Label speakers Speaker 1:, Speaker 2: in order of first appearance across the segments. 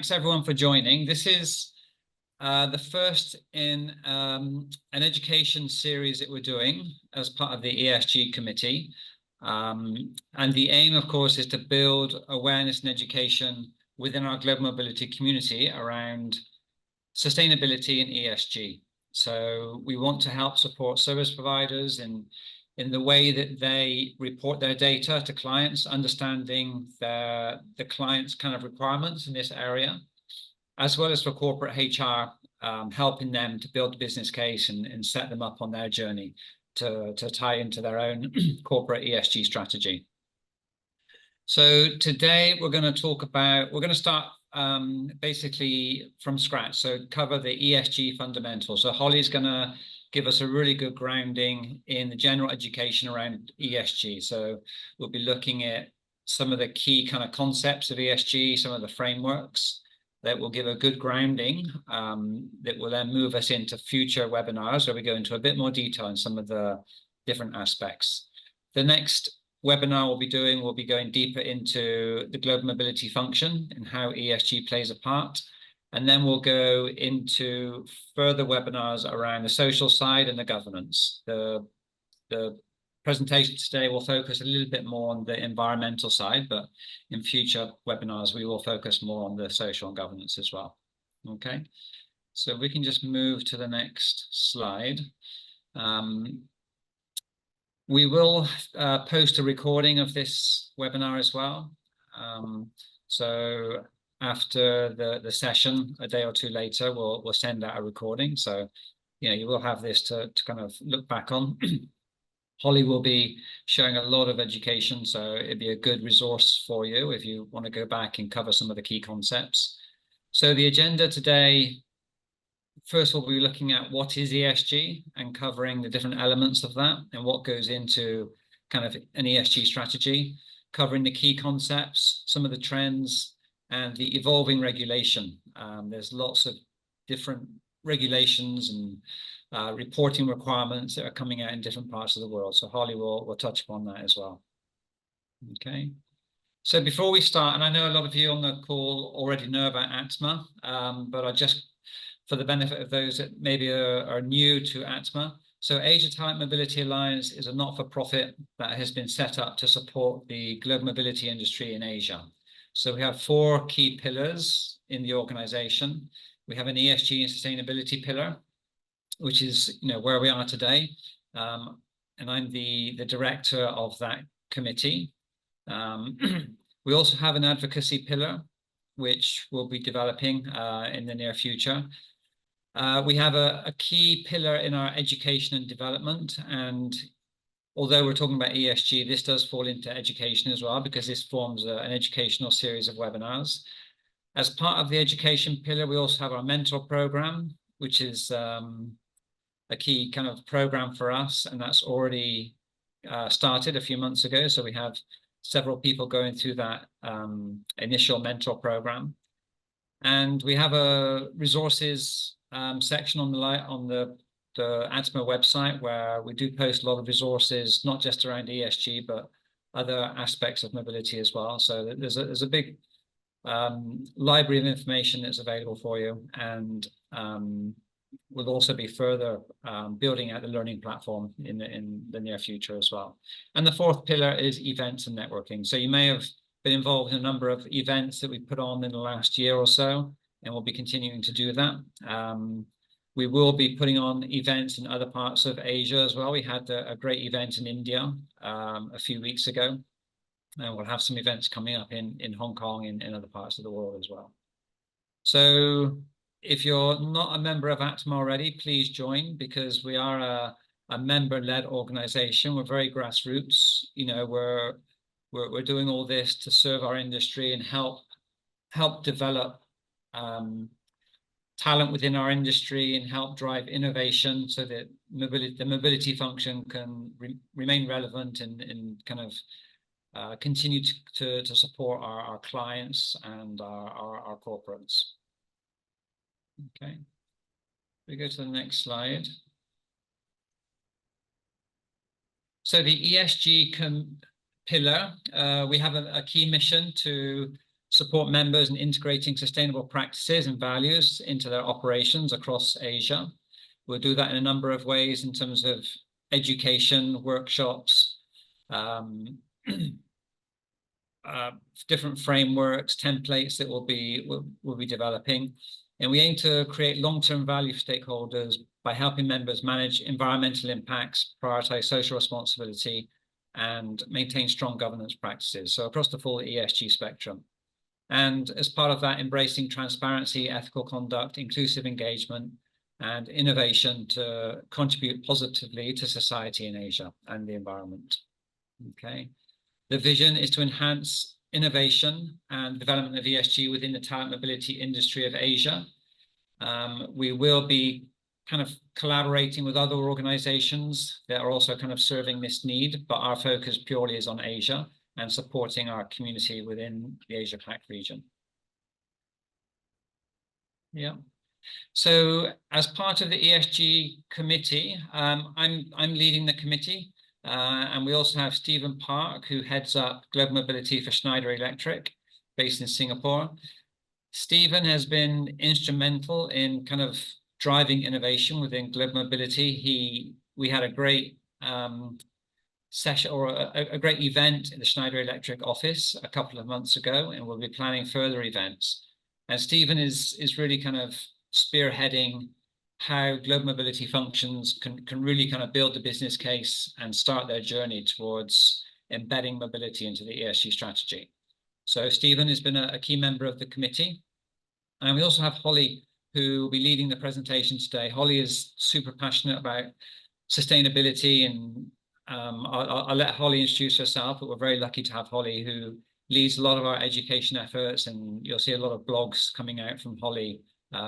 Speaker 1: thanks everyone for joining. This is the first in an education series that we're doing as part of the ESG committee. And the aim, of course, is to build awareness and education within our global mobility community around sustainability and ESG. So we want to help support service providers in the way that they report their data to clients, understanding the client's kind of requirements in this area, as well as for corporate HR, helping them to build a business case and set them up on their journey to tie into their own corporate ESG strategy. So today we're going to start basically from scratch, so cover the ESG fundamentals. So Holly's going to give us a really good grounding in the general education around ESG. So we'll be looking at some of the key kind of concepts of ESG, some of the frameworks that will give a good grounding that will then move us into future webinars where we go into a bit more detail in some of the different aspects. The next webinar we'll be going deeper into the global mobility function and how ESG plays a part. And then we'll go into further webinars around the social side and the governance. The presentation today will focus a little bit more on the environmental side, but in future webinars, we will focus more on the social and governance as well. Okay, so we can just move to the next slide. We will post a recording of this webinar as well. So after the session, a day or two later, we'll send out a recording. So, you will have this to kind of look back on. Holly will be showing a lot of education, so it'd be a good resource for you if you want to go back and cover some of the key concepts. So the agenda today, first we'll be looking at what is ESG and covering the different elements of that and what goes into kind of an ESG strategy, covering the key concepts, some of the trends, and the evolving regulation. There's lots of different regulations and reporting requirements that are coming out in different parts of the world. So Holly will touch upon that as well. Okay. So before we start, and I know a lot of you on the call already know about ATMA, but I just, for the benefit of those that maybe are new to ATMA, so Asia Talent Mobility Alliance is a not-for-profit that has been set up to support the global mobility industry in Asia. So we have 4 key pillars in the organization. We have an ESG and sustainability pillar, which is where we are today. And I'm the director of that committee. We also have an advocacy pillar, which we'll be developing in the near future. We have a key pillar in our education and development. And although we're talking about ESG, this does fall into education as well, because this forms an educational series of webinars. As part of the education pillar, we also have our mentor program, which is a key kind of program for us. And that's already started a few months ago. So we have several people going through that initial mentor program. And we have a resources section on the ATMA website, where we do post a lot of resources, not just around ESG, but other aspects of mobility as well. So there's a big library of information that's available for you, and we'll also be further building out the learning platform in the near future as well. And the 4th pillar is events and networking. So you may have been involved in a number of events that we put on in the last year or so, and we'll be continuing to do that. We will be putting on events in other parts of Asia as well. We had a great event in India a few weeks ago, and we'll have some events coming up in Hong Kong and in other parts of the world as well. So if you're not a member of ATMA already, please join, because we are a member-led organization. We're very grassroots. We're doing all this to serve our industry and help develop talent within our industry and help drive innovation so that the mobility function can remain relevant and kind of continue to support our clients and our corporates. Okay, we go to the next slide. So the ESG pillar, we have a key mission to support members in integrating sustainable practices and values into their operations across Asia. We'll do that in a number of ways in terms of education, workshops, different frameworks, templates that we'll be developing. And we aim to create long-term value for stakeholders by helping members manage environmental impacts, prioritize social responsibility, and maintain strong governance practices. So across the full ESG spectrum. And as part of that, embracing transparency, ethical conduct, inclusive engagement, and innovation to contribute positively to society in Asia and the environment. Okay. The vision is to enhance innovation and development of ESG within the talent mobility industry of Asia. We will be kind of collaborating with other organizations that are also kind of serving this need, but our focus purely is on Asia and supporting our community within the Asia-Pac region. Yeah. So as part of the ESG committee, I'm leading the committee, and we also have Stephen Park, who heads up global mobility for Schneider Electric, based in Singapore. Stephen has been instrumental in kind of driving innovation within global mobility. We had a great session or a great event in the Schneider Electric office a couple of months ago, and we'll be planning further events. And Stephen is really kind of spearheading how global mobility functions can really kind of build the business case and start their journey towards embedding mobility into the ESG strategy. So Stephen has been a key member of the committee. And we also have Holly, who will be leading the presentation today. Holly is super passionate about sustainability, and I'll let Holly introduce herself, but we're very lucky to have Holly, who leads a lot of our education efforts, and you'll see a lot of blogs coming out from Holly,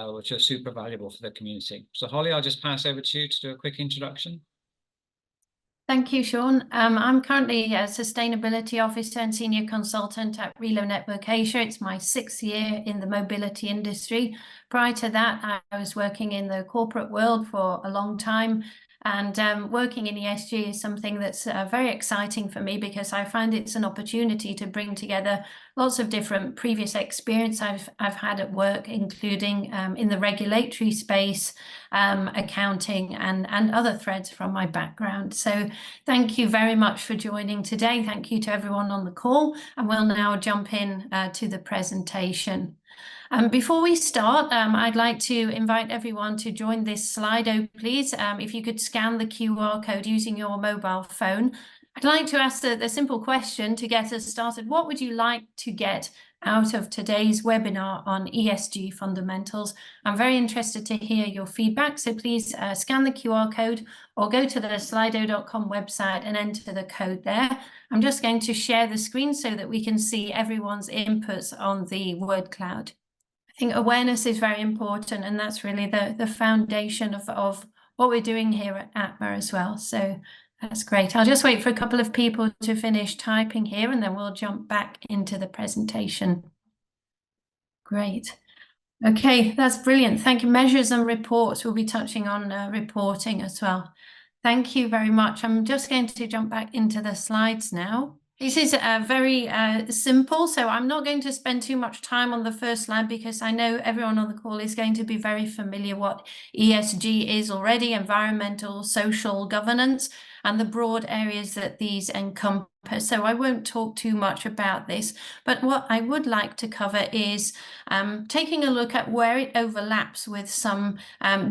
Speaker 1: which are super valuable for the community. So Holly, I'll just pass over to you to do a quick introduction.
Speaker 2: Thank you, Sean. I'm currently a Sustainability Officer and Senior Consultant at Relo Network Asia. It's my 6th year in the mobility industry. Prior to that, I was working in the corporate world for a long time. And working in ESG is something that's very exciting for me, because I find it's an opportunity to bring together lots of different previous experience I've had at work, including in the regulatory space, accounting, and other threads from my background. So thank you very much for joining today. Thank you to everyone on the call, and we'll now jump in to the presentation. Before we start, I'd like to invite everyone to join this Slido, please. If you could scan the QR code using your mobile phone. I'd like to ask the simple question to get us started. What would you like to get out of today's webinar on ESG fundamentals? I'm very interested to hear your feedback, so please scan the QR code or go to the slido.com website and enter the code there. I'm just going to share the screen so that we can see everyone's inputs on the word cloud. I think awareness is very important, and that's really the foundation of what we're doing here at ATMA as well. So that's great. I'll just wait for a couple of people to finish typing here, and then we'll jump back into the presentation. Great. Okay, that's brilliant. Thank you. Measures and reports. We'll be touching on reporting as well. Thank you very much. I'm just going to jump back into the slides now. This is very simple, so I'm not going to spend too much time on the first slide, because I know everyone on the call is going to be very familiar what ESG is already: environmental, social, governance, and the broad areas that these encompass. So I won't talk too much about this, but what I would like to cover is taking a look at where it overlaps with some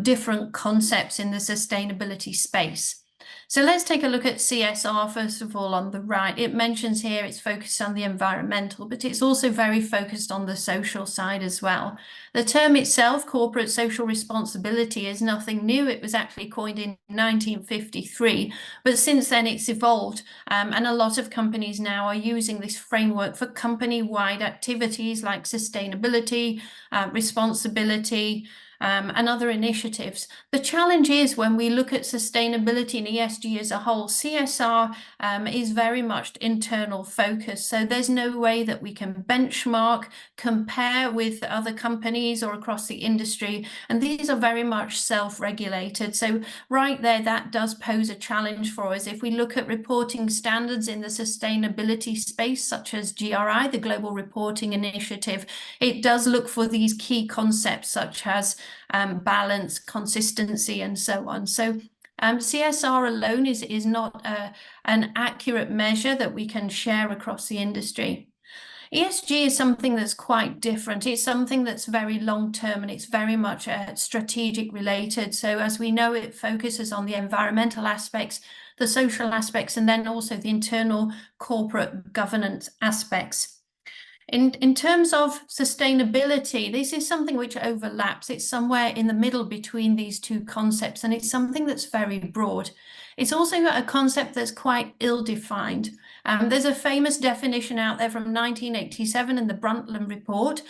Speaker 2: different concepts in the sustainability space. So let's take a look at CSR first of all on the right. It mentions here it's focused on the environmental, but it's also very focused on the social side as well. The term itself, corporate social responsibility, is nothing new. It was actually coined in 1953, but since then it's evolved, and a lot of companies now are using this framework for company-wide activities like sustainability, responsibility, and other initiatives. The challenge is when we look at sustainability and ESG as a whole, CSR is very much internal focus. So there's no way that we can benchmark, compare with other companies or across the industry. And these are very much self-regulated. So right there, that does pose a challenge for us. If we look at reporting standards in the sustainability space, such as GRI, the Global Reporting Initiative, it does look for these key concepts such as balance, consistency, and so on. So CSR alone is not an accurate measure that we can share across the industry. ESG is something that's quite different. It's something that's very long-term and it's very much strategic related. So as we know, it focuses on the environmental aspects, the social aspects, and then also the internal corporate governance aspects. In terms of sustainability, this is something which overlaps. It's somewhere in the middle between these two concepts, and it's something that's very broad. It's also a concept that's quite ill-defined. There's a famous definition out there from 1987 in the Brundtland Report.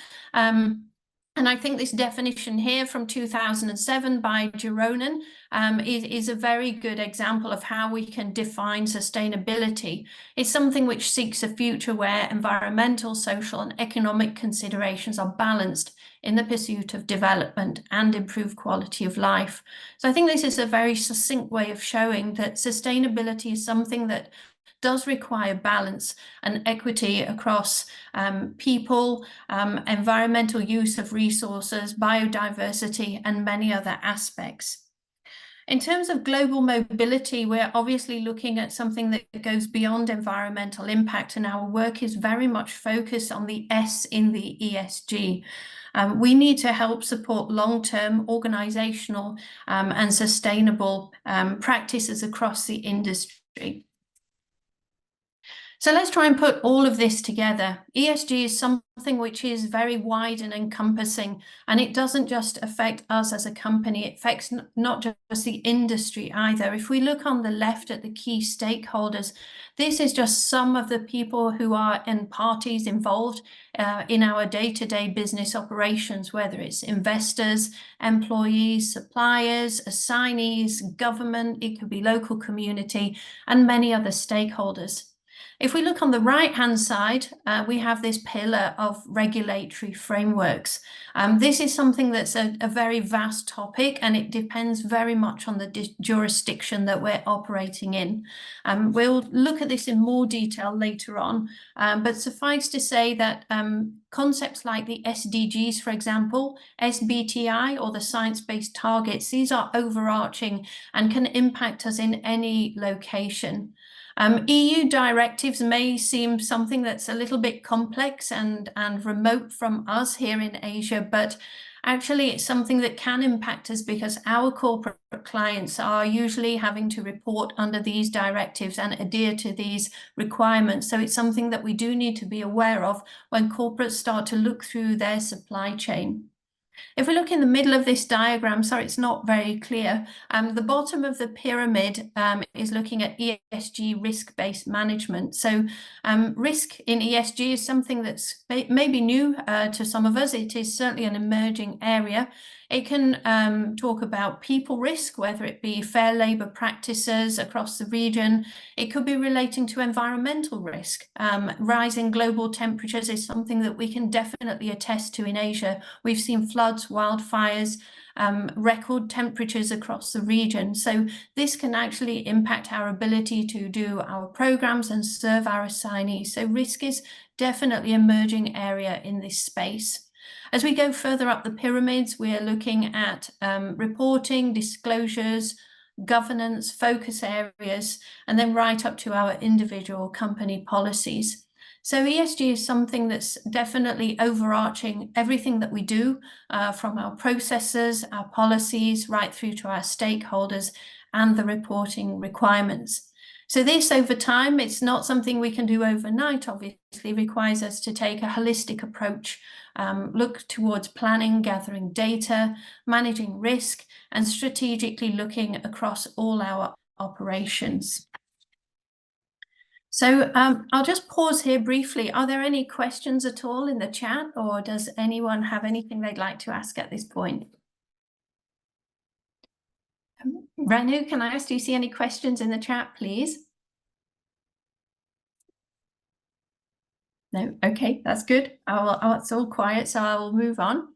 Speaker 2: And I think this definition here from 2007 by Gironen is a very good example of how we can define sustainability. It's something which seeks a future where environmental, social, and economic considerations are balanced in the pursuit of development and improved quality of life. So I think this is a very succinct way of showing that sustainability is something that does require balance and equity across people, environmental use of resources, biodiversity, and many other aspects. In terms of global mobility, we're obviously looking at something that goes beyond environmental impact, and our work is very much focused on the S in the ESG. We need to help support long-term organizational and sustainable practices across the industry. So let's try and put all of this together. ESG is something which is very wide and encompassing, and it doesn't just affect us as a company, it affects not just the industry either. If we look on the left at the key stakeholders, this is just some of the people who are in parties involved in our day-to-day business operations, whether it's investors, employees, suppliers, assignees, government, it could be local community, and many other stakeholders. If we look on the right-hand side, we have this pillar of regulatory frameworks. This is something that's a very vast topic, and it depends very much on the jurisdiction that we're operating in. We'll look at this in more detail later on, but suffice to say that concepts like the SDGs, for example, SBTI, or the science-based targets, these are overarching and can impact us in any location. EU directives may seem something that's a little bit complex and remote from us here in Asia, but actually it's something that can impact us because our corporate clients are usually having to report under these directives and adhere to these requirements. So it's something that we do need to be aware of when corporates start to look through their supply chain. If we look in the middle of this diagram, sorry, it's not very clear. The bottom of the pyramid is looking at ESG risk-based management. So risk in ESG is something that's maybe new to some of us. It is certainly an emerging area. It can talk about people risk, whether it be fair labour practices across the region. It could be relating to environmental risk. Rising global temperatures is something that we can definitely attest to in Asia. We've seen floods, wildfires, record temperatures across the region. So this can actually impact our ability to do our programs and serve our assignees. So risk is definitely an emerging area in this space. As we go further up the pyramids, we are looking at reporting, disclosures, governance, focus areas, and then right up to our individual company policies. So ESG is something that's definitely overarching everything that we do, from our processes, our policies, right through to our stakeholders and the reporting requirements. So this, over time, it's not something we can do overnight, obviously, requires us to take a holistic approach, look towards planning, gathering data, managing risk, and strategically looking across all our operations. So I'll just pause here briefly. Are there any questions at all in the chat, or does anyone have anything they'd like to ask at this point? Ranu, can I ask, do you see any questions in the chat, please? No, okay, that's good. It's all quiet, so I will move on.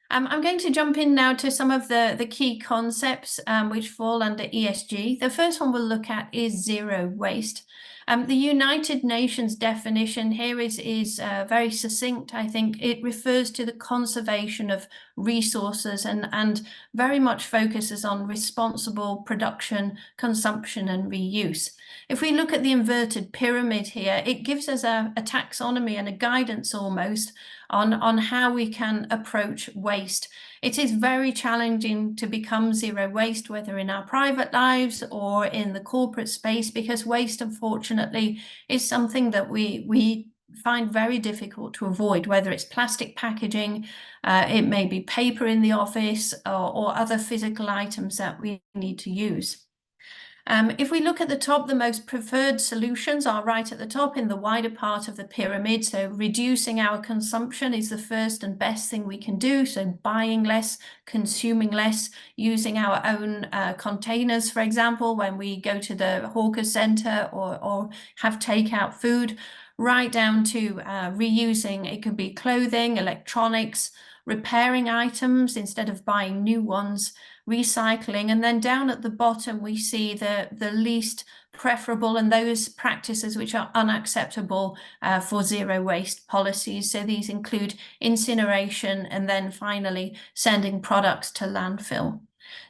Speaker 2: I'm going to jump in now to some of the key concepts which fall under ESG. The first one we'll look at is zero waste. The United Nations definition here is very succinct. I think it refers to the conservation of resources and very much focuses on responsible production, consumption, and reuse. If we look at the inverted pyramid here, it gives us a taxonomy and a guidance almost on how we can approach waste. It is very challenging to become zero waste, whether in our private lives or in the corporate space, because waste, unfortunately, is something that we find very difficult to avoid, whether it's plastic packaging, it may be paper in the office, or other physical items that we need to use. If we look at the top, the most preferred solutions are right at the top in the wider part of the pyramid. So reducing our consumption is the first and best thing we can do. So buying less, consuming less, using our own containers, for example, when we go to the hawker centre or have takeout food, right down to reusing. It could be clothing, electronics, repairing items instead of buying new ones, recycling, and then down at the bottom we see the least preferable and those practices which are unacceptable for zero waste policies. So these include incineration and then finally sending products to landfill.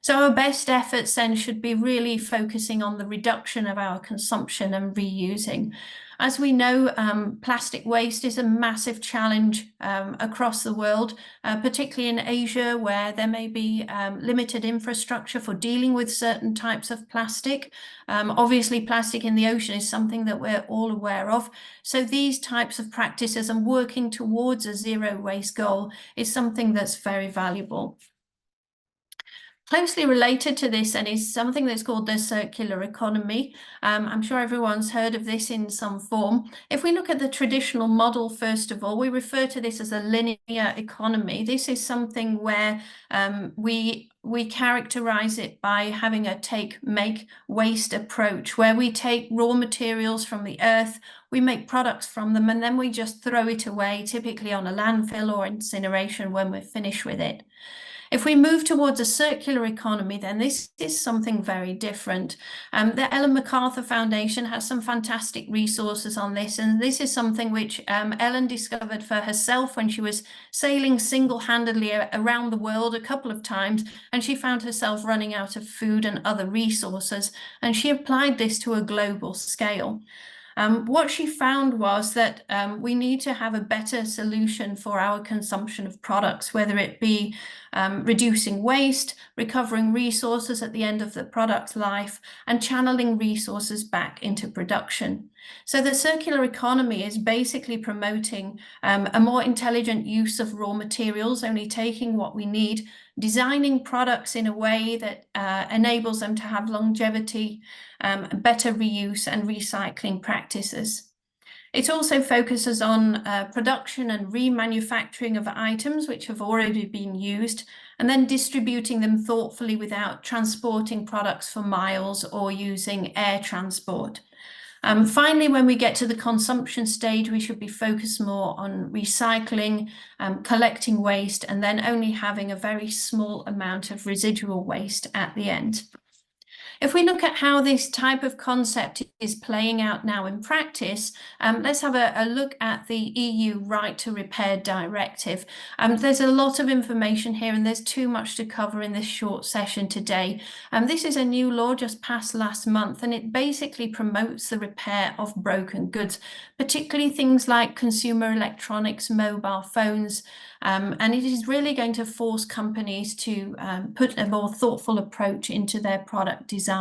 Speaker 2: So our best efforts then should be really focusing on the reduction of our consumption and reusing. As we know, plastic waste is a massive challenge across the world, particularly in Asia, where there may be limited infrastructure for dealing with certain types of plastic. Obviously, plastic in the ocean is something that we're all aware of. So these types of practices and working towards a zero waste goal is something that's very valuable. Closely related to this and is something that's called the circular economy. I'm sure everyone's heard of this in some form. If we look at the traditional model, first of all, we refer to this as a linear economy. This is something where we characterize it by having a take, make, waste approach, where we take raw materials from the earth, we make products from them, and then we just throw it away, typically on a landfill or incineration when we're finished with it. If we move towards a circular economy, then this is something very different. The Ellen MacArthur Foundation has some fantastic resources on this, and this is something which Ellen discovered for herself when she was sailing single-handedly around the world a couple of times, and she found herself running out of food and other resources, and she applied this to a global scale. What she found was that we need to have a better solution for our consumption of products, whether it be reducing waste, recovering resources at the end of the product's life, and channeling resources back into production. So the circular economy is basically promoting a more intelligent use of raw materials, only taking what we need, designing products in a way that enables them to have longevity, better reuse and recycling practices. It also focuses on production and remanufacturing of items which have already been used, and then distributing them thoughtfully without transporting products for miles or using air transport. Finally, when we get to the consumption stage, we should be focused more on recycling, collecting waste, and then only having a very small amount of residual waste at the end. If we look at how this type of concept is playing out now in practice, let's have a look at the EU Right to Repair Directive. There's a lot of information here and there's too much to cover in this short session today. This is a new law just passed last month, and it basically promotes the repair of broken goods, particularly things like consumer electronics, mobile phones, and it is really going to force companies to put a more thoughtful approach into their product design.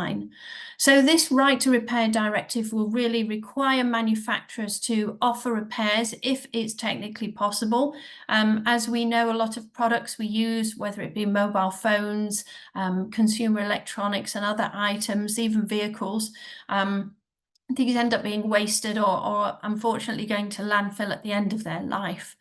Speaker 2: So this Right to Repair Directive will really require manufacturers to offer repairs if it's technically possible. As we know, a lot of products we use, whether it be mobile phones, consumer electronics and other items, even vehicles, these end up being wasted or unfortunately going to landfill at the end of their life.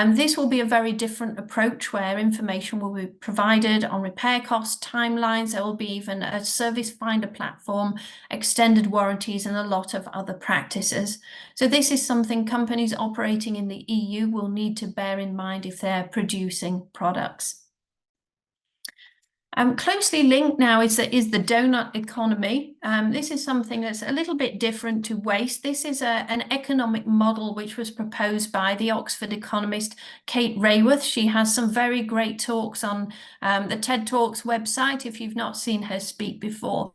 Speaker 2: This will be a very different approach where information will be provided on repair costs, timelines. There will be even a service finder platform, extended warranties, and a lot of other practices. So this is something companies operating in the EU will need to bear in mind if they're producing products. Closely linked now is the donut economy. This is something that's a little bit different to waste. This is an economic model which was proposed by the Oxford economist Kate Raworth. She has some very great talks on the TED Talks website if you've not seen her speak before.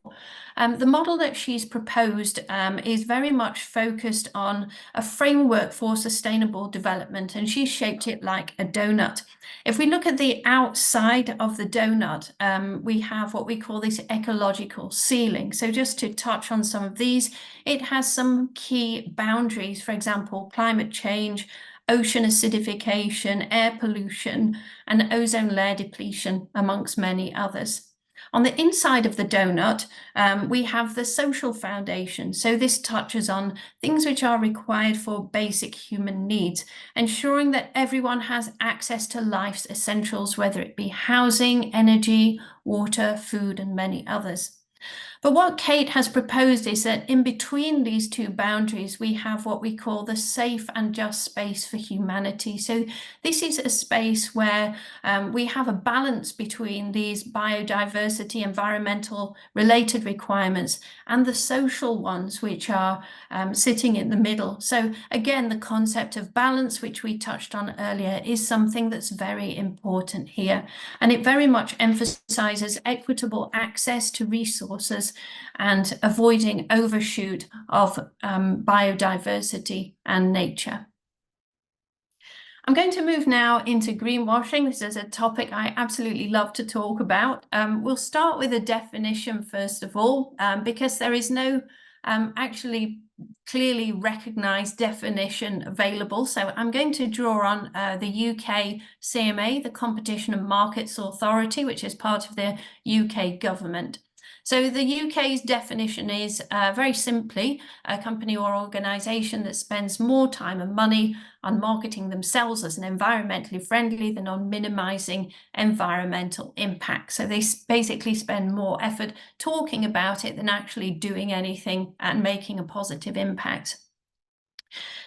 Speaker 2: The model that she's proposed is very much focused on a framework for sustainable development, and she's shaped it like a donut. If we look at the outside of the donut, we have what we call this ecological ceiling. So just to touch on some of these, it has some key boundaries, for example, climate change, ocean acidification, air pollution, and ozone layer depletion, amongst many others. On the inside of the donut, we have the social foundation. So this touches on things which are required for basic human needs, ensuring that everyone has access to life's essentials, whether it be housing, energy, water, food, and many others. But what Kate has proposed is that in between these two boundaries, we have what we call the safe and just space for humanity. So this is a space where we have a balance between these biodiversity, environmental related requirements and the social ones, which are sitting in the middle. So again, the concept of balance, which we touched on earlier, is something that's very important here. And it very much emphasizes equitable access to resources and avoiding overshoot of biodiversity and nature. I'm going to move now into greenwashing. This is a topic I absolutely love to talk about. We'll start with a definition first of all, because there is no actually clearly recognized definition available. So I'm going to draw on the UK CMA, the Competition and Markets Authority, which is part of the UK government. So the UK's definition is very simply a company or organisation that spends more time and money on marketing themselves as an environmentally friendly than on minimising environmental impact. So they basically spend more effort talking about it than actually doing anything and making a positive impact.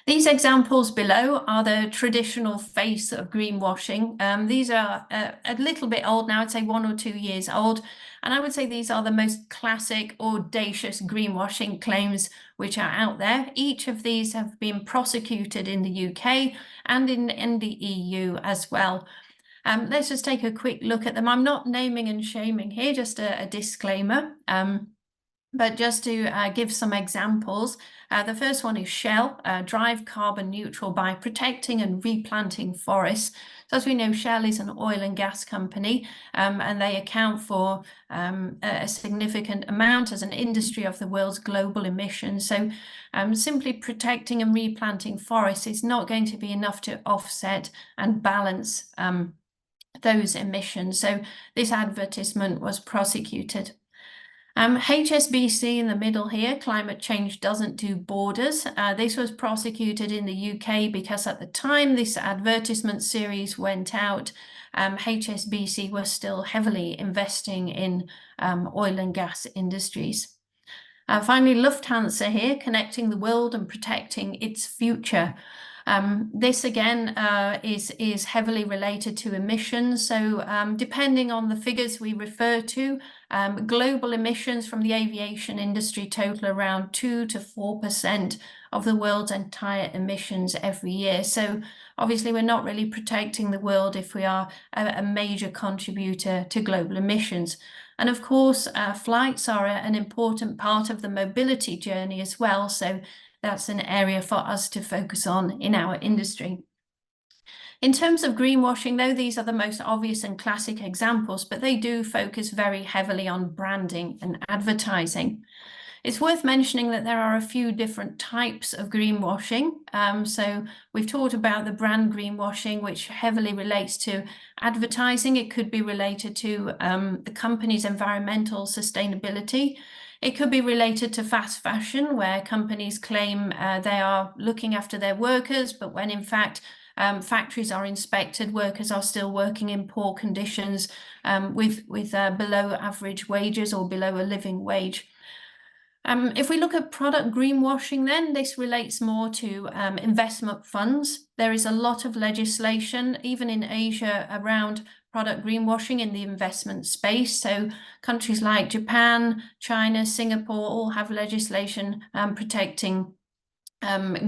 Speaker 2: These examples below are the traditional face of greenwashing. These are a little bit old now, I'd say 1 or 2 years old. And I would say these are the most classic, audacious greenwashing claims which are out there. Each of these have been prosecuted in the UK and in the EU as well. Let's just take a quick look at them. I'm not naming and shaming here, just a disclaimer. But just to give some examples, the first one is Shell, drive carbon neutral by protecting and replanting forests. So as we know, Shell is an oil and gas company, and they account for a significant amount as an industry of the world's global emissions. So simply protecting and replanting forests is not going to be enough to offset and balance those emissions. So this advertisement was prosecuted. HSBC in the middle here, climate change doesn't do borders. This was prosecuted in the UK because at the time this advertisement series went out, HSBC was still heavily investing in oil and gas industries. Finally, Lufthansa here, connecting the world and protecting its future. This again is heavily related to emissions. So depending on the figures we refer to, global emissions from the aviation industry total around 2 to 4% of the world's entire emissions every year. So obviously we're not really protecting the world if we are a major contributor to global emissions. And of course, flights are an important part of the mobility journey as well. So that's an area for us to focus on in our industry. In terms of greenwashing, though, these are the most obvious and classic examples, but they do focus very heavily on branding and advertising. It's worth mentioning that there are a few different types of greenwashing. So we've talked about the brand greenwashing, which heavily relates to advertising. It could be related to the company's environmental sustainability. It could be related to fast fashion, where companies claim they are looking after their workers, but when in fact factories are inspected, workers are still working in poor conditions with below average wages or below a living wage. If we look at product greenwashing, then this relates more to investment funds. There is a lot of legislation, even in Asia, around product greenwashing in the investment space. So countries like Japan, China, Singapore all have legislation protecting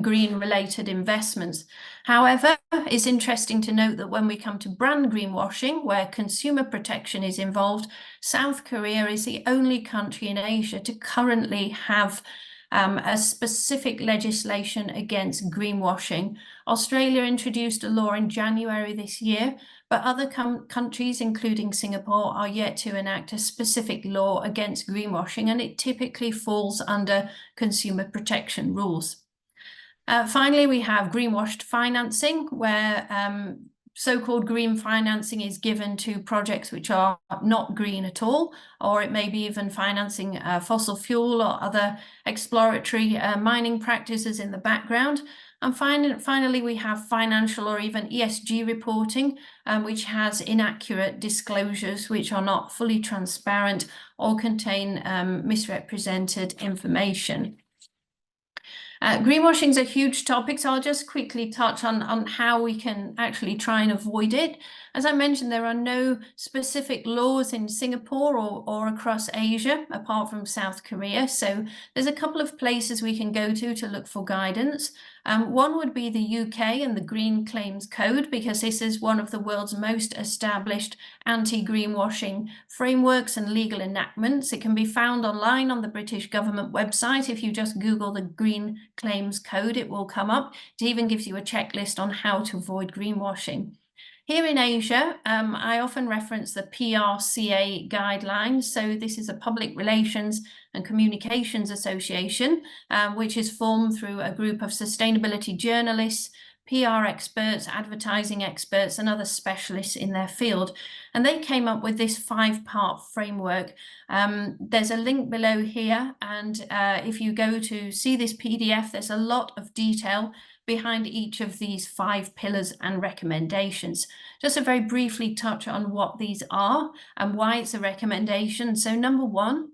Speaker 2: green-related investments. However, it's interesting to note that when we come to brand greenwashing, where consumer protection is involved, South Korea is the only country in Asia to currently have a specific legislation against greenwashing. Australia introduced a law in January this year, but other countries, including Singapore, are yet to enact a specific law against greenwashing, and it typically falls under consumer protection rules. Finally, we have greenwashed financing, where so-called green financing is given to projects which are not green at all, or it may be even financing fossil fuel or other exploratory mining practices in the background. And finally, we have financial or even ESG reporting, which has inaccurate disclosures which are not fully transparent or contain misrepresented information. Greenwashing is a huge topic, so I'll just quickly touch on how we can actually try and avoid it. As I mentioned, there are no specific laws in Singapore or across Asia, apart from South Korea. So there's a couple of places we can go to look for guidance. One would be the UK and the Green Claims Code, because this is one of the world's most established anti-greenwashing frameworks and legal enactments. It can be found online on the British government website. If you just Google the Green Claims Code, it will come up. It even gives you a checklist on how to avoid greenwashing. Here in Asia, I often reference the PRCA guidelines. So this is a public relations and communications association, which is formed through a group of sustainability journalists, PR experts, advertising experts, and other specialists in their field. And they came up with this 5-part framework. There's a link below here. And if you go to see this PDF, there's a lot of detail behind each of these 5 pillars and recommendations. Just to very briefly touch on what these are and why it's a recommendation. So number 1,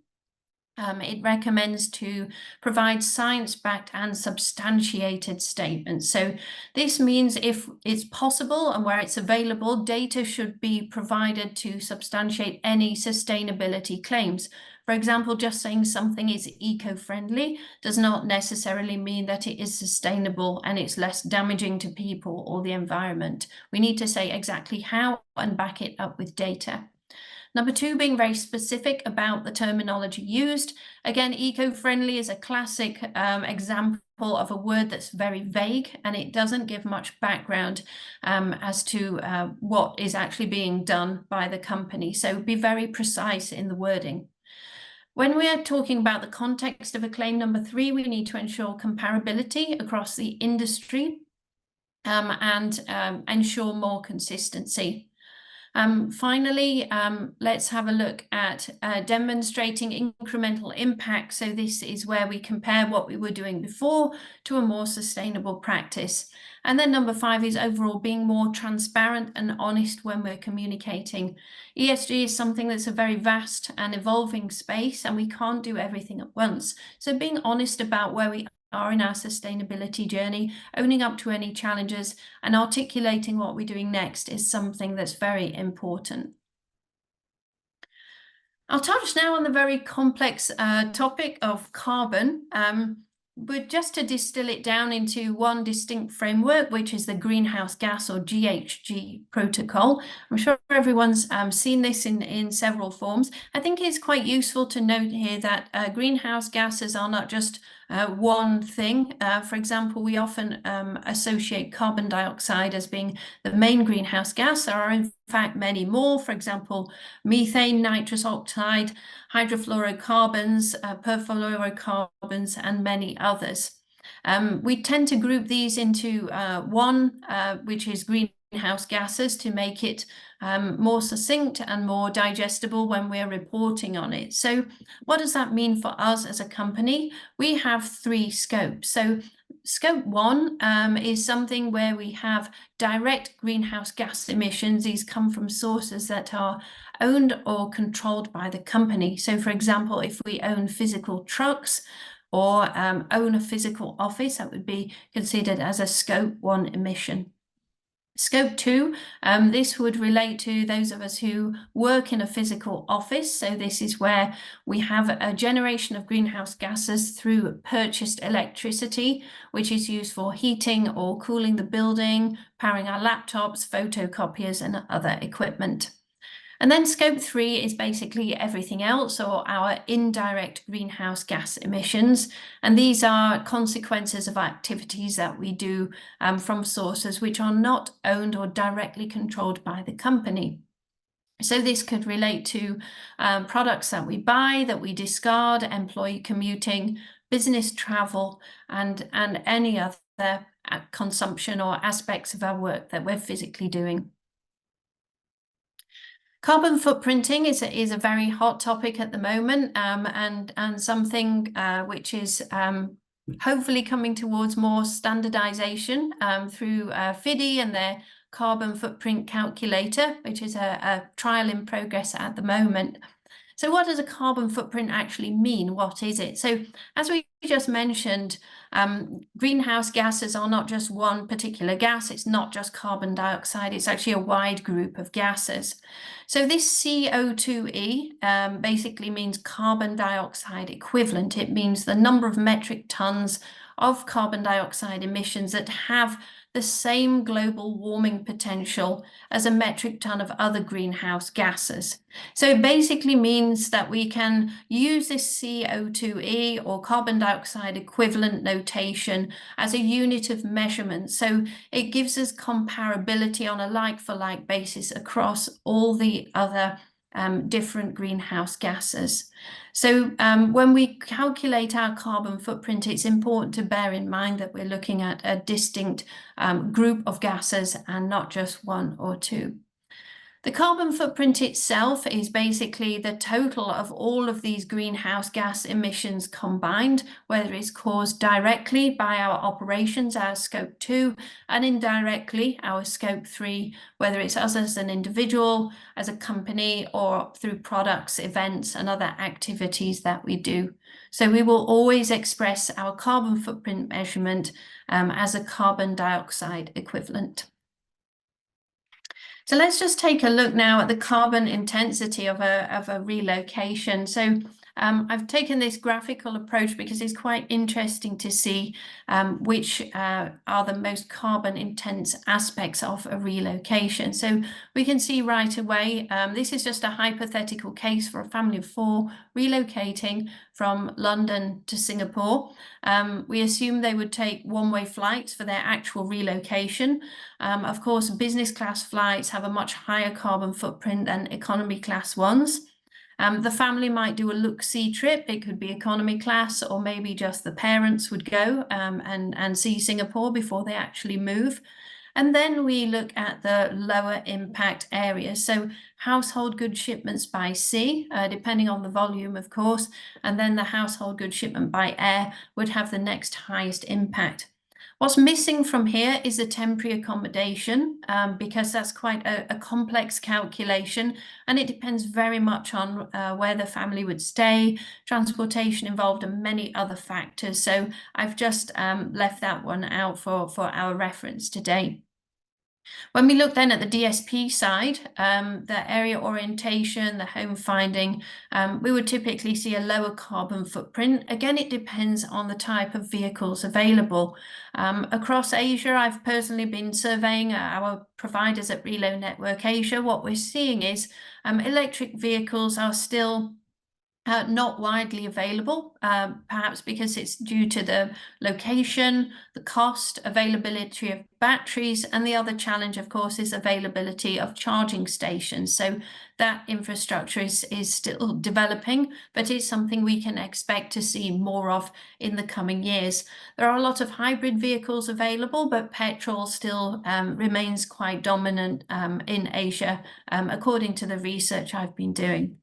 Speaker 2: it recommends to provide science-backed and substantiated statements. So this means if it's possible and where it's available, data should be provided to substantiate any sustainability claims. For example, just saying something is eco-friendly does not necessarily mean that it is sustainable and it's less damaging to people or the environment. We need to say exactly how and back it up with data. Number 2, being very specific about the terminology used. Again, eco-friendly is a classic example of a word that's very vague, and it doesn't give much background as to what is actually being done by the company. So be very precise in the wording. When we are talking about the context of a claim, number 3, we need to ensure comparability across the industry and ensure more consistency. Finally, let's have a look at demonstrating incremental impact. So this is where we compare what we were doing before to a more sustainable practice. And then number 5 is overall being more transparent and honest when we're communicating. ESG is something that's a very vast and evolving space, and we can't do everything at once. So being honest about where we are in our sustainability journey, owning up to any challenges and articulating what we're doing next is something that's very important. I'll touch now on the very complex topic of carbon. But just to distill it down into one distinct framework, which is the greenhouse gas or GHG protocol. I'm sure everyone's seen this in several forms. I think it's quite useful to note here that greenhouse gases are not just one thing. For example, we often associate carbon dioxide as being the main greenhouse gas. There are in fact many more. For example, methane, nitrous oxide, hydrofluorocarbons, perfluorocarbons, and many others. We tend to group these into one, which is greenhouse greenhouse gases to make it more succinct and more digestible when we're reporting on it. So what does that mean for us as a company? We have 3 scopes. So scope 1 is something where we have direct greenhouse gas emissions. These come from sources that are owned or controlled by the company. So for example, if we own physical trucks or own a physical office, that would be considered as a scope 1 emission. Scope 2, this would relate to those of us who work in a physical office. So this is where we have a generation of greenhouse gases through purchased electricity, which is used for heating or cooling the building, powering our laptops, photocopiers, and other equipment. And then scope 3 is basically everything else, or our indirect greenhouse gas emissions. And these are consequences of activities that we do from sources which are not owned or directly controlled by the company. So this could relate to products that we buy, that we discard, employee commuting, business travel, and any other consumption or aspects of our work that we're physically doing. Carbon footprinting is a very hot topic at the moment, and something which is hopefully coming towards more standardization through FIDI and their carbon footprint calculator, which is a trial in progress at the moment. So what does a carbon footprint actually mean? What is it? So as we just mentioned, greenhouse gases are not just one particular gas. It's not just carbon dioxide. It's actually a wide group of gases. So this CO2e basically means carbon dioxide equivalent. It means the number of metric tons of carbon dioxide emissions that have the same global warming potential as a metric ton of other greenhouse gases. So it basically means that we can use this CO2e or carbon dioxide equivalent notation as a unit of measurement. So it gives us comparability on a like-for-like basis across all the other different greenhouse gases. So when we calculate our carbon footprint, it's important to bear in mind that we're looking at a distinct group of gases and not just one or two. The carbon footprint itself is basically the total of all of these greenhouse gas emissions combined, whether it's caused directly by our operations, our scope 2, and indirectly our scope 3, whether it's us as an individual, as a company, or through products, events, and other activities that we do. So we will always express our carbon footprint measurement as a carbon dioxide equivalent. So let's just take a look now at the carbon intensity of a relocation. So I've taken this graphical approach because it's quite interesting to see which are the most carbon intense aspects of a relocation. So we can see right away, this is just a hypothetical case for a family of 4 relocating from London to Singapore. We assume they would take one-way flights for their actual relocation. Of course, business class flights have a much higher carbon footprint than economy class ones. The family might do a look-see trip. It could be economy class, or maybe just the parents would go and see Singapore before they actually move. And then we look at the lower impact areas. So household goods shipments by sea, depending on the volume, of course, and then the household goods shipment by air would have the next highest impact. What's missing from here is the temporary accommodation, because that's quite a complex calculation, and it depends very much on where the family would stay, transportation involved, and many other factors. So I've just left that one out for our reference today. When we look then at the DSP side, the area orientation, the home finding, we would typically see a lower carbon footprint. Again, it depends on the type of vehicles available. Across Asia, I've personally been surveying our providers at Relo Network Asia. What we're seeing is electric vehicles are still not widely available, perhaps because it's due to the location, the cost, availability of batteries, and the other challenge, of course, is availability of charging stations. So that infrastructure is still developing, but is something we can expect to see more of in the coming years. There are a lot of hybrid vehicles available, but petrol still remains quite dominant in Asia, according to the research I've been doing.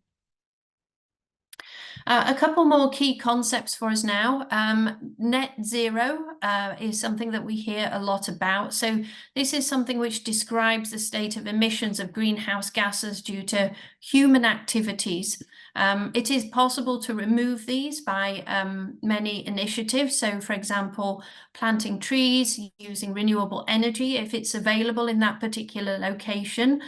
Speaker 2: A couple more key concepts for us now. Net zero is something that we hear a lot about. So this is something which describes the state of emissions of greenhouse gases due to human activities. It is possible to remove these by many initiatives. So, for example, planting trees, using renewable energy if it's available in that particular location,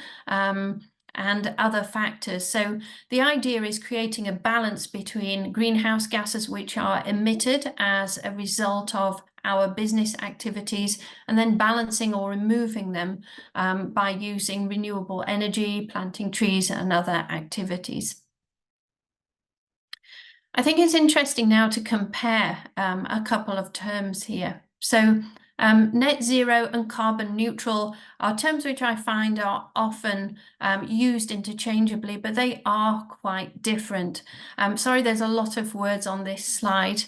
Speaker 2: and other factors. So the idea is creating a balance between greenhouse gases which are emitted as a result of our business activities, and then balancing or removing them by using renewable energy, planting trees, and other activities. I think it's interesting now to compare a couple of terms here. So net zero and carbon neutral are terms which I find are often used interchangeably, but they are quite different. Sorry, there's a lot of words on this slide.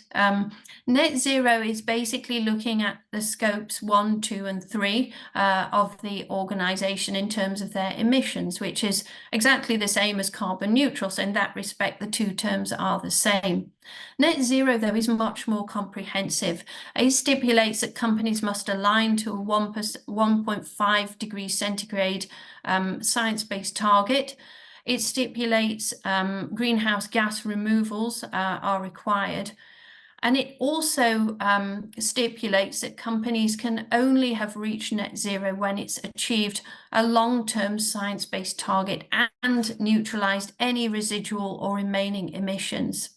Speaker 2: Net zero is basically looking at the scopes 1, 2, and 3 of the organisation in terms of their emissions, which is exactly the same as carbon neutral. So in that respect, the two terms are the same. Net zero, though, is much more comprehensive. It stipulates that companies must align to a 1.5 degrees centigrade science-based target. It stipulates greenhouse gas removals are required. And it also stipulates that companies can only have reached net zero when it's achieved a long-term science-based target and neutralized any residual or remaining emissions.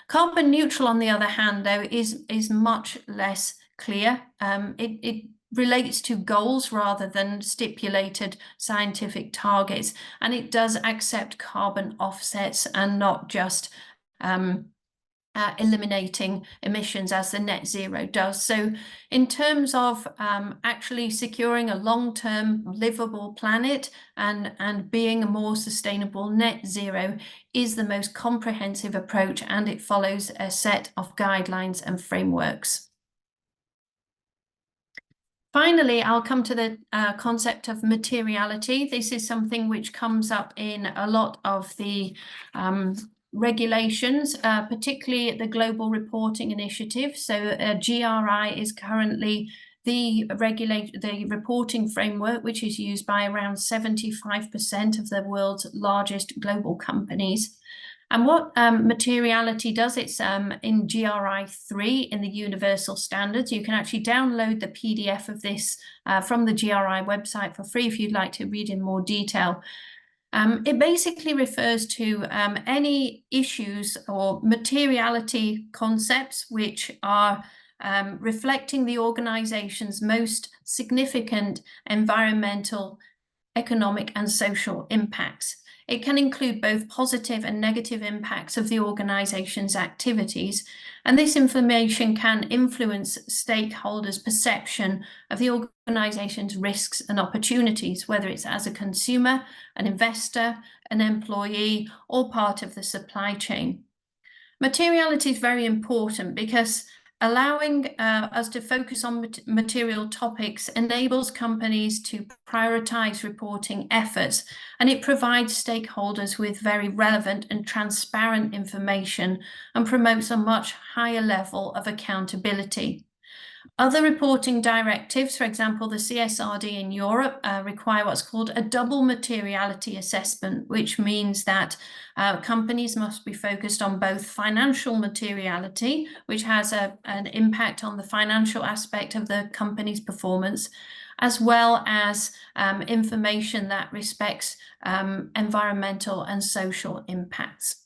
Speaker 2: Carbon neutral, on the other hand, though, is much less clear. It relates to goals rather than stipulated scientific targets, and it does accept carbon offsets and not just eliminating emissions as the net zero does. So in terms of actually securing a long-term livable planet and being a more sustainable, net zero is the most comprehensive approach, and it follows a set of guidelines and frameworks. Finally, I'll come to the concept of materiality. This is something which comes up in a lot of the regulations, particularly the Global Reporting Initiative. So GRI is currently the reporting framework which is used by around 75% of the world's largest global companies. And what materiality does, it's in GRI 3 in the Universal Standards. You can actually download the PDF of this from the GRI website for free if you'd like to read in more detail. It basically refers to any issues or materiality concepts which are reflecting the organization's most significant environmental, economic, and social impacts. It can include both positive and negative impacts of the organization's activities, and this information can influence stakeholders' perception of the organization's risks and opportunities, whether it's as a consumer, an investor, an employee, or part of the supply chain. Materiality is very important because allowing us to focus on material topics enables companies to prioritize reporting efforts, and it provides stakeholders with very relevant and transparent information and promotes a much higher level of accountability. Other reporting directives, for example, the CSRD in Europe, require what's called a double materiality assessment, which means that companies must be focused on both financial materiality, which has an impact on the financial aspect of the company's performance, as well as information that respects environmental and social impacts.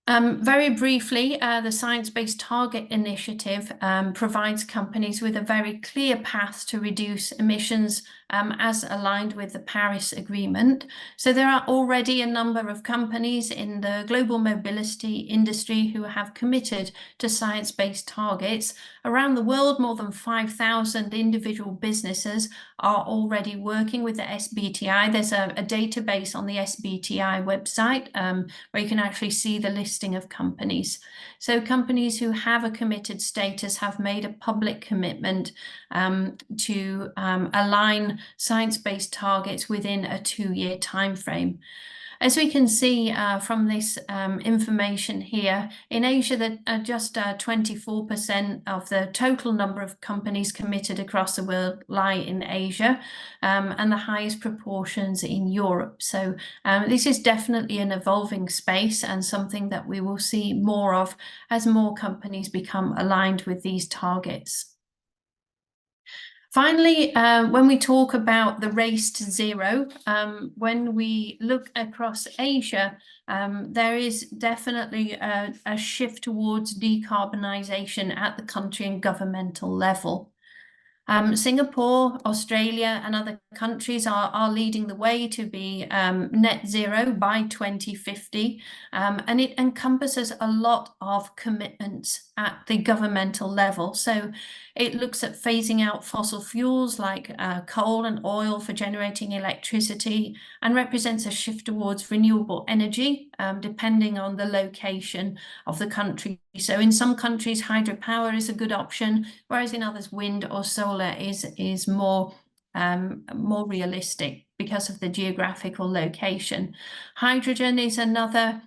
Speaker 2: Very briefly, the Science-Based Target Initiative provides companies with a very clear path to reduce emissions as aligned with the Paris Agreement. So there are already a number of companies in the global mobility industry who have committed to science-based targets. Around the world, more than 5,000 individual businesses are already working with the SBTI. There's a database on the SBTI website where you can actually see the listing of companies. So companies who have a committed status have made a public commitment to align science-based targets within a 2-year timeframe. As we can see from this information here, in Asia, that just 24% of the total number of companies committed across the world lie in Asia, and the highest proportions in Europe. So this is definitely an evolving space and something that we will see more of as more companies become aligned with these targets. Finally, when we talk about the race to zero, when we look across Asia, there is definitely a shift towards decarbonisation at the country and governmental level. Singapore, Australia, and other countries are leading the way to be net zero by 2050, and it encompasses a lot of commitments at the governmental level. So it looks at phasing out fossil fuels like coal and oil for generating electricity, and represents a shift towards renewable energy, depending on the location of the country. So in some countries, hydropower is a good option, whereas in others, wind or solar is more realistic because of the geographical location. Hydrogen is another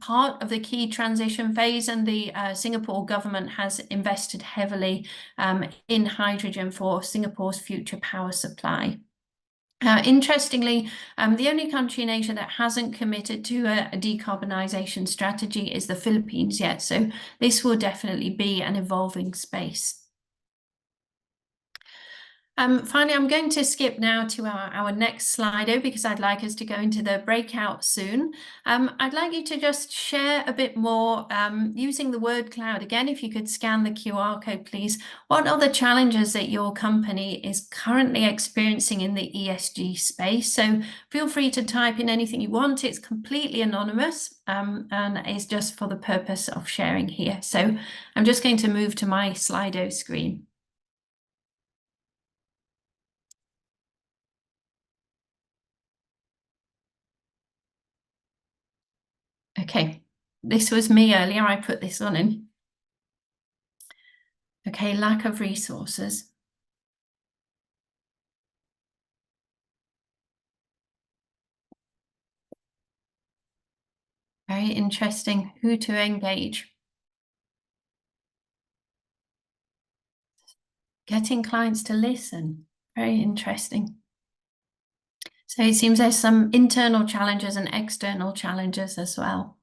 Speaker 2: part of the key transition phase, and the Singapore government has invested heavily in hydrogen for Singapore's future power supply. Interestingly, the only country in Asia that hasn't committed to a decarbonisation strategy is the Philippines yet, so this will definitely be an evolving space. Finally, I'm going to skip now to our next Slido because I'd like us to go into the breakout soon. I'd like you to just share a bit more using the word cloud. Again, if you could scan the QR code, please. What are the challenges that your company is currently experiencing in the ESG space? So feel free to type in anything you want. It's completely anonymous and it's just for the purpose of sharing here. So I'm just going to move to my Slido screen. Okay, this was me earlier. I put this one in. Okay, lack of resources. Very interesting. Who to engage. Getting clients to listen. Very interesting. So it seems there's some internal challenges and external challenges as well.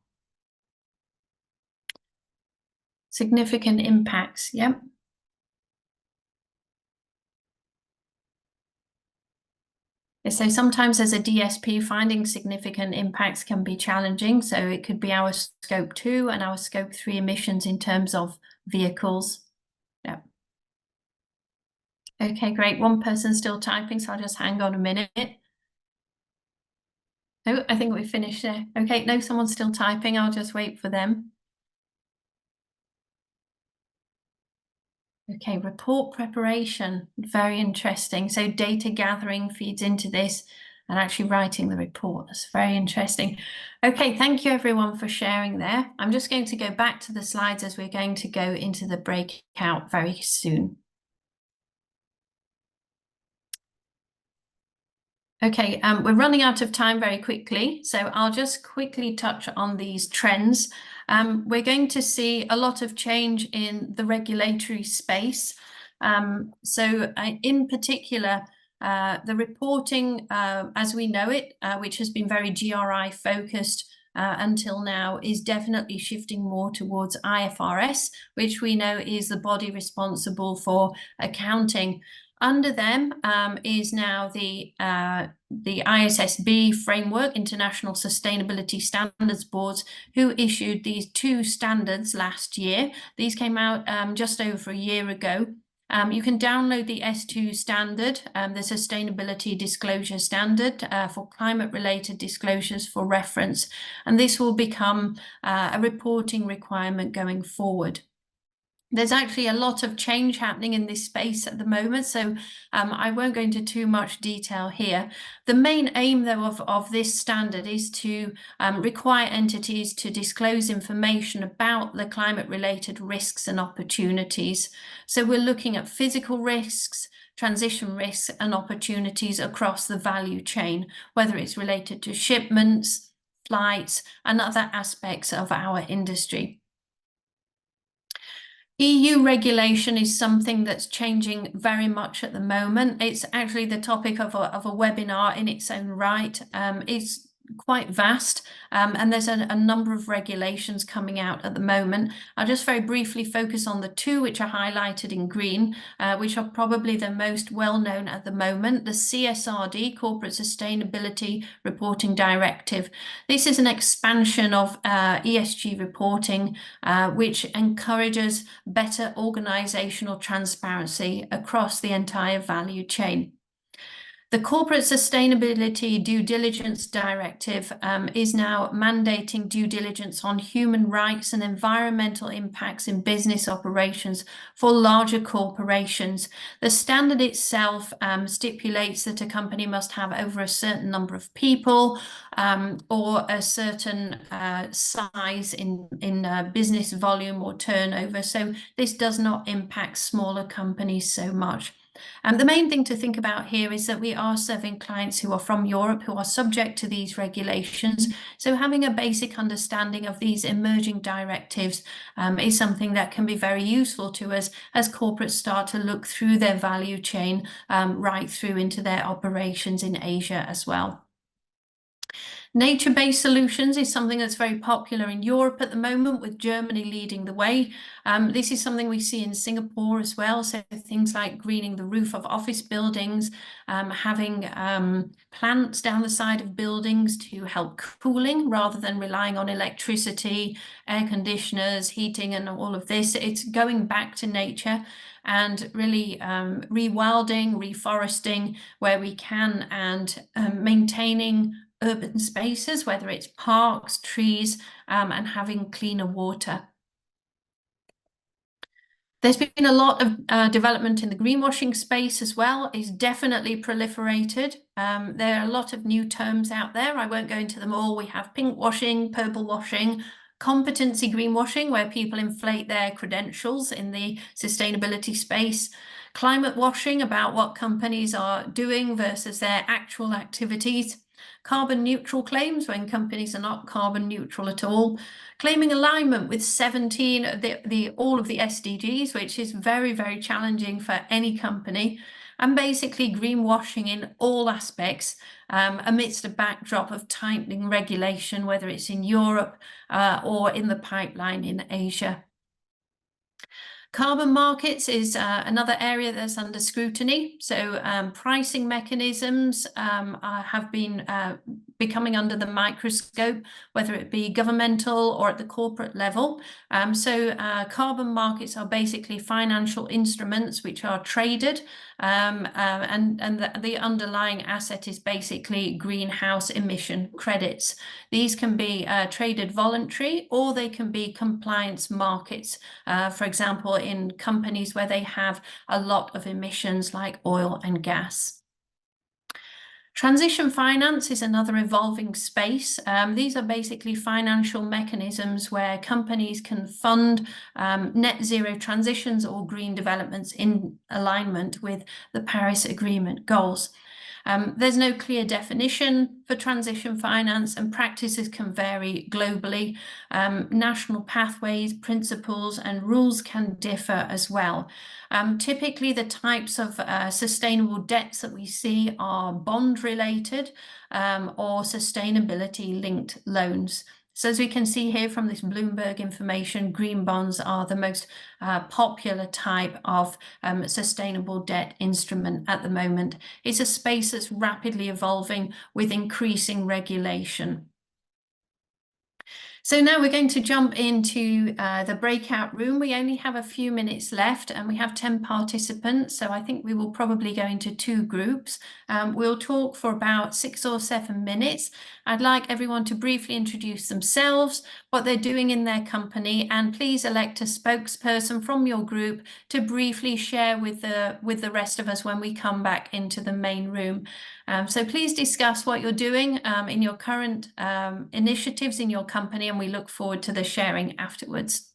Speaker 2: Significant impacts, yep. So sometimes as a DSP, finding significant impacts can be challenging. So it could be our scope 2 and our scope 3 emissions in terms of vehicles. Yep. Okay, great. One person's still typing, so I'll just hang on a minute. Oh, I think we've finished there. Okay, no, someone's still typing. I'll just wait for them. Okay, report preparation. Very interesting. So data gathering feeds into this and actually writing the report. That's very interesting. Okay, thank you everyone for sharing there. I'm just going to go back to the slides as we're going to go into the breakout very soon. Okay, we're running out of time very quickly, so I'll just quickly touch on these trends. We're going to see a lot of change in the regulatory space. In particular, the reporting as we know it, which has been very GRI focused until now, is definitely shifting more towards IFRS, which we know is the body responsible for accounting. Under them is now the ISSB framework, International Sustainability Standards Boards, who issued these 2 standards last year. These came out just over a year ago. You can download the S2 standard, the Sustainability Disclosure Standard for climate-related disclosures for reference, and this will become a reporting requirement going forward. There's actually a lot of change happening in this space at the moment, so I won't go into too much detail here. The main aim, though, of this standard is to require entities to disclose information about the climate-related risks and opportunities. So we're looking at physical risks, transition risks, and opportunities across the value chain, whether it's related to shipments, flights, and other aspects of our industry. EU regulation is something that's changing very much at the moment. It's actually the topic of a webinar in its own right. It's quite vast, and there's a number of regulations coming out at the moment. I'll just very briefly focus on the two which are highlighted in green, which are probably the most well-known at the moment. The CSRD, Corporate Sustainability Reporting Directive. This is an expansion of ESG reporting, which encourages better organizational transparency across the entire value chain. The Corporate Sustainability Due Diligence Directive is now mandating due diligence on human rights and environmental impacts in business operations for larger corporations. The standard itself stipulates that a company must have over a certain number of people or a certain size in business volume or turnover. So this does not impact smaller companies so much. The main thing to think about here is that we are serving clients who are from Europe, who are subject to these regulations. So having a basic understanding of these emerging directives is something that can be very useful to us as corporates start to look through their value chain right through into their operations in Asia as well. Nature-based solutions is something that's very popular in Europe at the moment, with Germany leading the way. This is something we see in Singapore as well. So things like greening the roof of office buildings, having plants down the side of buildings to help cooling rather than relying on electricity, air conditioners, heating, and all of this. It's going back to nature and really rewilding, reforesting where we can, and maintaining urban spaces, whether it's parks, trees, and having cleaner water. There's been a lot of development in the greenwashing space as well. It's definitely proliferated. There are a lot of new terms out there. I won't go into them all. We have pink washing, purple washing, competency greenwashing, where people inflate their credentials in the sustainability space, climate washing, about what companies are doing versus their actual activities, carbon neutral claims when companies are not carbon neutral at all, claiming alignment with 17 all of the SDGs, which is very, very challenging for any company, and basically greenwashing in all aspects amidst a backdrop of tightening regulation, whether it's in Europe or in the pipeline in Asia. Carbon markets is another area that's under scrutiny. So pricing mechanisms have been becoming under the microscope, whether it be governmental or at the corporate level. So carbon markets are basically financial instruments which are traded, and the underlying asset is basically greenhouse emission credits. These can be traded voluntary, or they can be compliance markets, for example, in companies where they have a lot of emissions like oil and gas. Transition finance is another evolving space. These are basically financial mechanisms where companies can fund net zero transitions or green developments in alignment with the Paris Agreement goals. There's no clear definition for transition finance, and practices can vary globally. National pathways, principles, and rules can differ as well. Typically, the types of sustainable debts that we see are bond-related or sustainability-linked loans. So as we can see here from this Bloomberg information, green bonds are the most popular type of sustainable debt instrument at the moment. It's a space that's rapidly evolving with increasing regulation. So now we're going to jump into the breakout room. We only have a few minutes left and we have 10 participants. So I think we will probably go into 2 groups. We'll talk for about 6 or 7 minutes. I'd like everyone to briefly introduce themselves, what they're doing in their company, and please elect a spokesperson from your group to briefly share with the rest of us when we come back into the main room. So please discuss what you're doing in your current initiatives in your company, and we look forward to the sharing afterwards.